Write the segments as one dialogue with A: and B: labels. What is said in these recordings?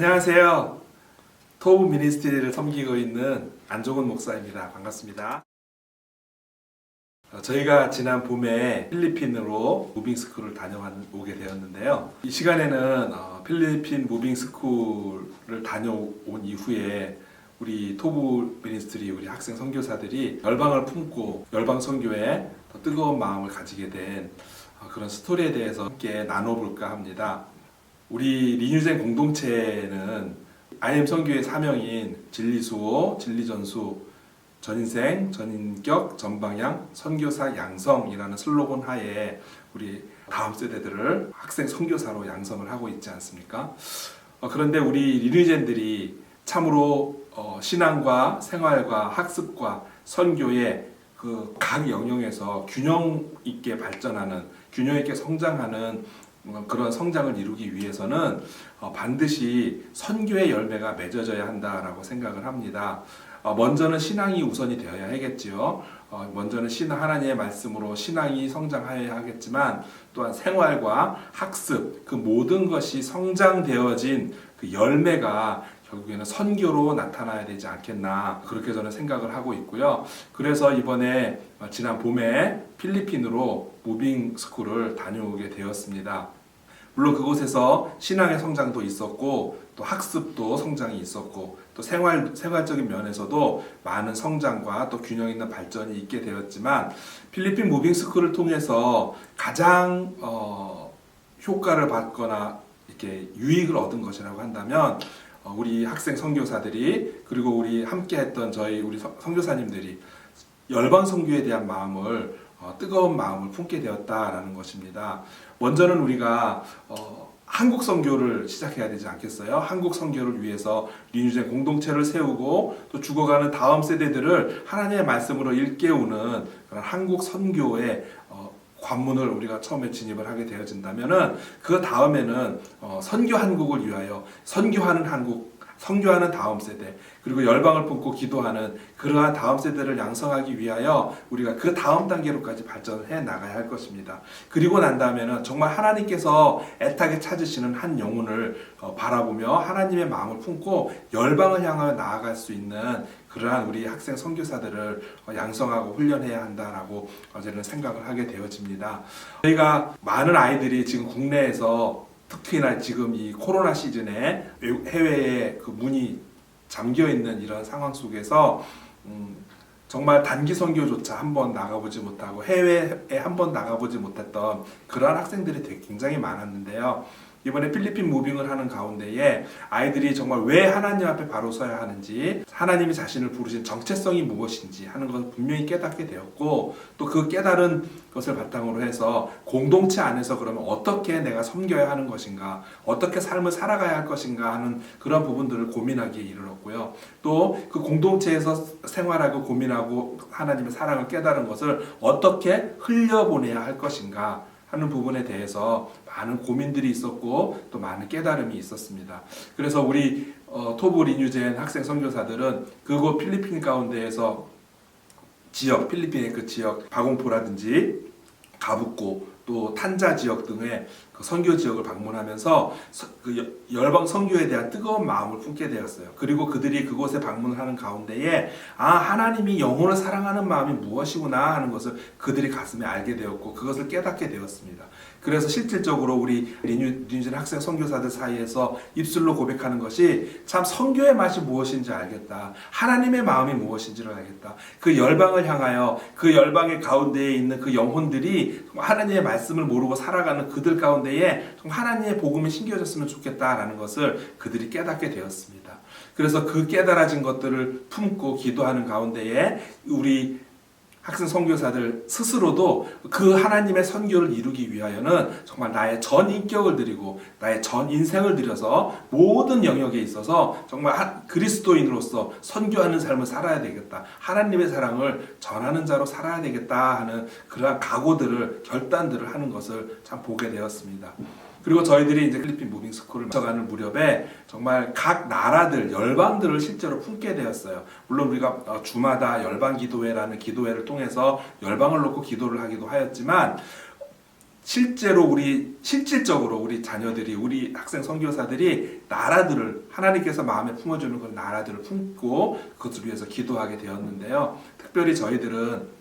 A: 안녕하세요. 토브 미니스트리를 섬기고 있는 안종훈 목사입니다. 반갑습니다. 저희가 지난 봄에 필리핀으로 무빙스쿨을 다녀오게 되었는데요. 이 시간에는 필리핀 무빙스쿨을 다녀온 이후에 우리 토브 미니스트리 우리 학생 선교사들이 열방을 품고 열방 선교에 더 뜨거운 마음을 가지게 된 그런 스토리에 대해서 함께 나눠볼까 합니다. 우리 리뉴젠 공동체는 IM 선교의 사명인 진리수호, 진리전수, 전인생, 전인격, 전방향, 선교사 양성이라는 슬로건 하에 우리 다음 세대들을 학생 선교사로 양성을 하고 있지 않습니까? 그런데 우리 리뉴젠들이 참으로 신앙과 생활과 학습과 선교의 그 각 영역에서 균형 있게 발전하는, 균형 있게 성장하는 그런 성장을 이루기 위해서는 반드시 선교의 열매가 맺어져야 한다라고 생각을 합니다. 먼저는 신앙이 우선이 되어야 하겠지요. 먼저는 하나님의 말씀으로 신앙이 성장하여야 하겠지만 또한 생활과 학습 그 모든 것이 성장되어진 그 열매가 결국에는 선교로 나타나야 되지 않겠나 그렇게 저는 생각을 하고 있고요. 그래서 이번에 지난 봄에 필리핀으로 무빙 스쿨을 다녀오게 되었습니다. 물론 그곳에서 신앙의 성장도 있었고 또 학습도 성장이 있었고 또 생활적인 면에서도 많은 성장과 또 균형 있는 발전이 있게 되었지만 필리핀 무빙 스쿨을 통해서 가장 효과를 받거나 이렇게 유익을 얻은 것이라고 한다면 우리 학생 선교사들이 그리고 우리 함께했던 우리 선교사님들이 열방 선교에 대한 마음을 뜨거운 마음을 품게 되었다라는 것입니다. 먼저는 우리가 한국 선교를 시작해야 되지 않겠어요? 한국 선교를 위해서 리뉴젠 공동체를 세우고 또 죽어가는 다음 세대들을 하나님의 말씀으로 일깨우는 그런 한국 선교의 관문을 우리가 처음에 진입을 하게 되어진다면은 그 다음에는 선교 한국을 위하여 선교하는 한국, 선교하는 다음 세대 그리고 열방을 품고 기도하는 그러한 다음 세대를 양성하기 위하여 우리가 그 다음 단계로까지 발전을 해 나가야 할 것입니다. 그리고 난 다음에는 정말 하나님께서 애타게 찾으시는 한 영혼을 바라보며 하나님의 마음을 품고 열방을 향하여 나아갈 수 있는 그러한 우리 학생 선교사들을 양성하고 훈련해야 한다라고 저는 생각을 하게 되어집니다. 저희가 많은 아이들이 지금 국내에서 특히나 지금 이 코로나 시즌에 해외에 그 문이 잠겨 있는 이런 상황 속에서 정말 단기 선교조차 한번 나가보지 못하고 해외에 한번 나가보지 못했던 그러한 학생들이 되게 굉장히 많았는데요. 이번에 필리핀 무빙을 하는 가운데에 아이들이 정말 왜 하나님 앞에 바로 서야 하는지, 하나님이 자신을 부르신 정체성이 무엇인지 하는 것을 분명히 깨닫게 되었고, 또 그 깨달은 것을 바탕으로 해서 공동체 안에서 그러면 어떻게 내가 섬겨야 하는 것인가, 어떻게 삶을 살아가야 할 것인가 하는 그런 부분들을 고민하기에 이르렀고요. 또 그 공동체에서 생활하고 고민하고 하나님의 사랑을 깨달은 것을 어떻게 흘려보내야 할 것인가 하는 부분에 대해서 많은 고민들이 있었고 또 많은 깨달음이 있었습니다. 그래서 우리 토브 리뉴젠 학생 선교사들은 그곳 필리핀 가운데에서 필리핀의 그 지역 바공포라든지 가부코 또 탄자 지역 등의 그 선교 지역을 방문하면서 그 열방 선교에 대한 뜨거운 마음을 품게 되었어요. 그리고 그들이 그곳에 방문을 하는 가운데에 하나님이 영혼을 사랑하는 마음이 무엇이구나 하는 것을 그들이 가슴에 알게 되었고 그것을 깨닫게 되었습니다. 그래서 실질적으로 우리 리뉴젠 학생 선교사들 사이에서 입술로 고백하는 것이 참 선교의 맛이 무엇인지 알겠다. 하나님의 마음이 무엇인지를 알겠다. 그 열방을 향하여 그 열방의 가운데에 있는 그 영혼들이 하나님의 말씀을 모르고 살아가는 그들 가운데에 하나님의 복음이 심겨졌으면 좋겠다라는 것을 그들이 깨닫게 되었습니다. 그래서 그 깨달아진 것들을 품고 기도하는 가운데에 우리 학생 선교사들 스스로도 그 하나님의 선교를 이루기 위하여는 정말 나의 전 인격을 드리고 나의 전 인생을 들여서 모든 영역에 있어서 정말 그리스도인으로서 선교하는 삶을 살아야 되겠다. 하나님의 사랑을 전하는 자로 살아야 되겠다 하는 그러한 각오들을 결단들을 하는 것을 참 보게 되었습니다. 그리고 저희들이 이제 필리핀 무빙 스쿨을 마쳐가는 무렵에 정말 각 나라들, 열방들을 실제로 품게 되었어요. 물론 우리가 주마다 열방 기도회라는 기도회를 통해서 열방을 놓고 기도를 하기도 하였지만 실제로 실질적으로 우리 자녀들이, 우리 학생 선교사들이 나라들을, 하나님께서 마음에 품어주는 그런 나라들을 품고 그것을 위해서 기도하게 되었는데요. 특별히 저희들은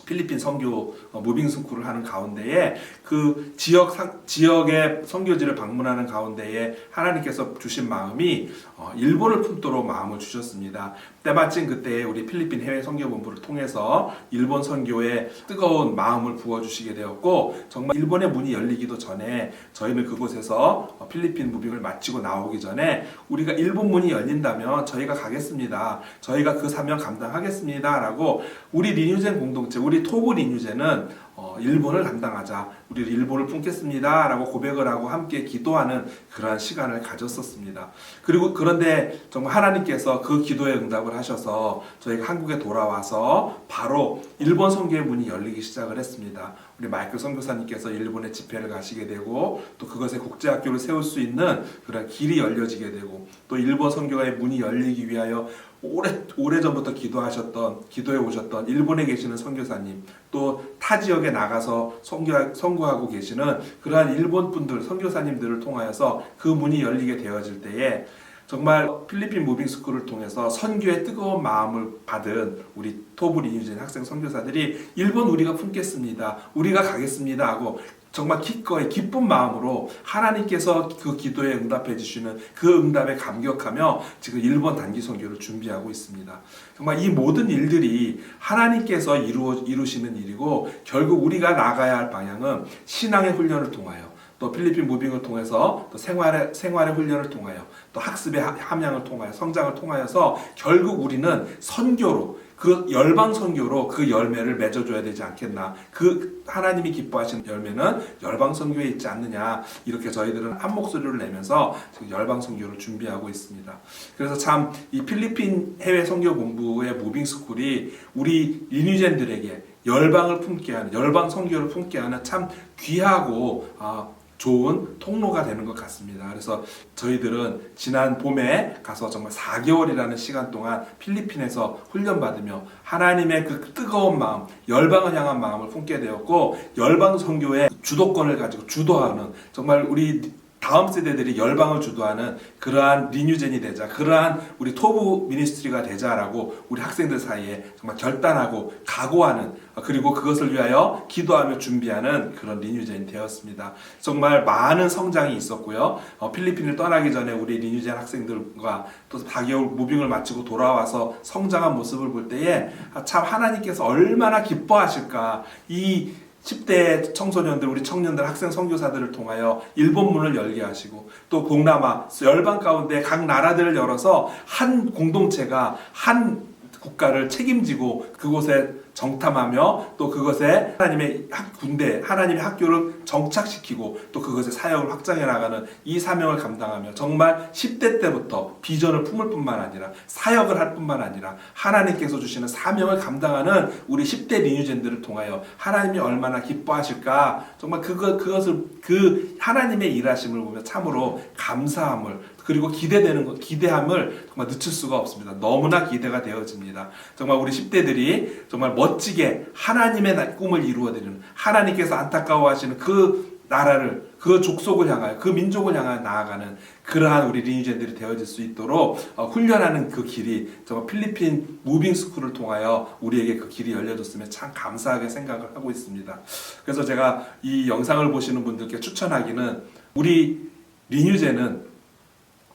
A: 필리핀 선교 무빙 스쿨을 하는 가운데에 그 지역의 선교지를 방문하는 가운데에 하나님께서 주신 마음이 일본을 품도록 마음을 주셨습니다. 때마침 그때 우리 필리핀 해외 선교본부를 통해서 일본 선교에 뜨거운 마음을 부어주시게 되었고, 정말 일본의 문이 열리기도 전에 저희는 그곳에서 필리핀 무빙을 마치고 나오기 전에 우리가 일본 문이 열린다면 저희가 가겠습니다. 저희가 그 사명 감당하겠습니다. 라고 우리 리뉴젠 공동체, 우리 토부 리뉴젠은 일본을 담당하자, 우리 일본을 품겠습니다 라고 고백을 하고 함께 기도하는 그러한 시간을 가졌었습니다. 그런데 정말 하나님께서 그 기도에 응답을 하셔서 저희가 한국에 돌아와서 바로 일본 선교의 문이 열리기 시작을 했습니다. 우리 마이클 선교사님께서 일본에 집회를 가시게 되고, 또 그것에 국제학교를 세울 수 있는 그런 길이 열려지게 되고, 또 일본 선교의 문이 열리기 위하여 오래전부터 기도해 오셨던 일본에 계시는 선교사님, 또 타 지역에 나가서 선교하고 계시는 그러한 일본 분들, 선교사님들을 통하여서 그 문이 열리게 되어질 때에 정말 필리핀 무빙 스쿨을 통해서 선교의 뜨거운 마음을 받은 우리 토부 리뉴젠 학생 선교사들이 일본 우리가 품겠습니다, 우리가 가겠습니다 하고 정말 기꺼이 기쁜 마음으로 하나님께서 그 기도에 응답해 주시는 그 응답에 감격하며 지금 일본 단기 선교를 준비하고 있습니다. 정말 이 모든 일들이 하나님께서 이루시는 일이고, 결국 우리가 나가야 할 방향은 신앙의 훈련을 통하여, 또 필리핀 무빙을 통해서, 또 생활의 훈련을 통하여, 또 학습의 함양을 통하여, 성장을 통하여서 결국 우리는 선교로, 그 열방 선교로 그 열매를 맺어줘야 되지 않겠나. 그 하나님이 기뻐하시는 열매는 열방 선교에 있지 않느냐. 이렇게 저희들은 한 목소리를 내면서 지금 열방 선교를 준비하고 있습니다. 그래서 참 이 필리핀 해외 선교 본부의 무빙 스쿨이 우리 리뉴젠들에게 열방을 품게 하는, 열방 선교를 품게 하는 참 귀하고 좋은 통로가 되는 것 같습니다. 그래서 저희들은 지난 봄에 가서 정말 4개월이라는 시간 동안 필리핀에서 훈련받으며 하나님의 그 뜨거운 마음, 열방을 향한 마음을 품게 되었고, 열방 선교의 주도권을 가지고 주도하는, 정말 우리 다음 세대들이 열방을 주도하는 그러한 리뉴젠이 되자, 그러한 우리 토부 미니스트리가 되자라고 우리 학생들 사이에 정말 결단하고 각오하는, 그리고 그것을 위하여 기도하며 준비하는 그런 리뉴젠이 되었습니다. 정말 많은 성장이 있었고요. 필리핀을 떠나기 전에 우리 리뉴젠 학생들과 또 4개월 무빙을 마치고 돌아와서 성장한 모습을 볼 때에 참 하나님께서 얼마나 기뻐하실까. 이 10대 청소년들, 우리 청년들, 학생 선교사들을 통하여 일본 문을 열게 하시고, 또 동남아 열방 가운데 각 나라들을 열어서 한 공동체가 한 국가를 책임지고 그곳에 정탐하며, 또 그것에 하나님의 군대, 하나님의 학교를 정착시키고, 또 그것의 사역을 확장해 나가는 이 사명을 감당하며 정말 10대 때부터 비전을 품을 뿐만 아니라 사역을 할 뿐만 아니라 하나님께서 주시는 사명을 감당하는 우리 10대 리뉴젠들을 통하여 하나님이 얼마나 기뻐하실까. 정말 그것을, 그 하나님의 일하심을 보며 참으로 감사함을, 그리고 기대함을 정말 늦출 수가 없습니다. 너무나 기대가 되어집니다. 정말 우리 10대들이 정말 멋지게 하나님의 꿈을 이루어드리는, 하나님께서 안타까워하시는 그 나라를, 그 족속을 향하여, 그 민족을 향하여 나아가는 그러한 우리 리뉴젠들이 되어질 수 있도록 훈련하는 그 길이 정말 필리핀 무빙 스쿨을 통하여 우리에게 그 길이 열려졌으면 참 감사하게 생각을 하고 있습니다. 그래서 제가 이 영상을 보시는 분들께 추천하기는, 우리 리뉴젠은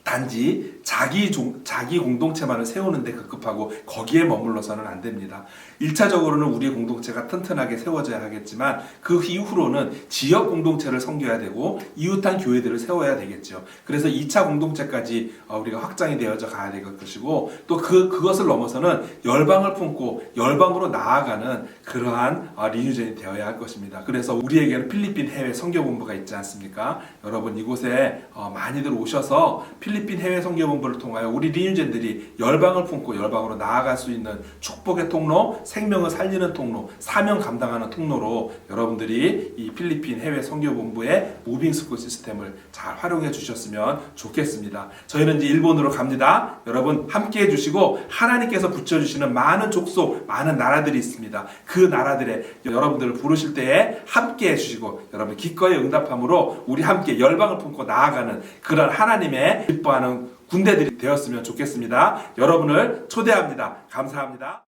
A: 단지 자기 공동체만을 세우는데 급급하고 거기에 머물러서는 안 됩니다. 1차적으로는 우리 공동체가 튼튼하게 세워져야 하겠지만, 그 이후로는 지역 공동체를 섬겨야 되고 이웃한 교회들을 세워야 되겠죠. 그래서 2차 공동체까지 우리가 확장이 되어져 가야 될 것이고, 또 그것을 넘어서는 열방을 품고 열방으로 나아가는 그러한 리뉴젠이 되어야 할 것입니다. 그래서 우리에게는 필리핀 해외 선교본부가 있지 않습니까? 여러분, 이곳에 많이들 오셔서 필리핀 해외 선교본부 선교본부를 통하여 우리 리뉴젠들이 열방을 품고 열방으로 나아갈 수 있는 축복의 통로, 생명을 살리는 통로, 사명 감당하는 통로로 여러분들이 이 필리핀 해외 선교본부의 무빙스쿨 시스템을 잘 활용해 주셨으면 좋겠습니다. 저희는 이제 일본으로 갑니다. 여러분 함께 해주시고 하나님께서 붙여주시는 많은 족속, 많은 나라들이 있습니다. 그 나라들에 여러분들을 부르실 때에 함께 해주시고 여러분 기꺼이 응답함으로 우리 함께 열방을 품고 나아가는 그런 하나님의 기뻐하는 군대들이 되었으면 좋겠습니다. 여러분을 초대합니다. 감사합니다.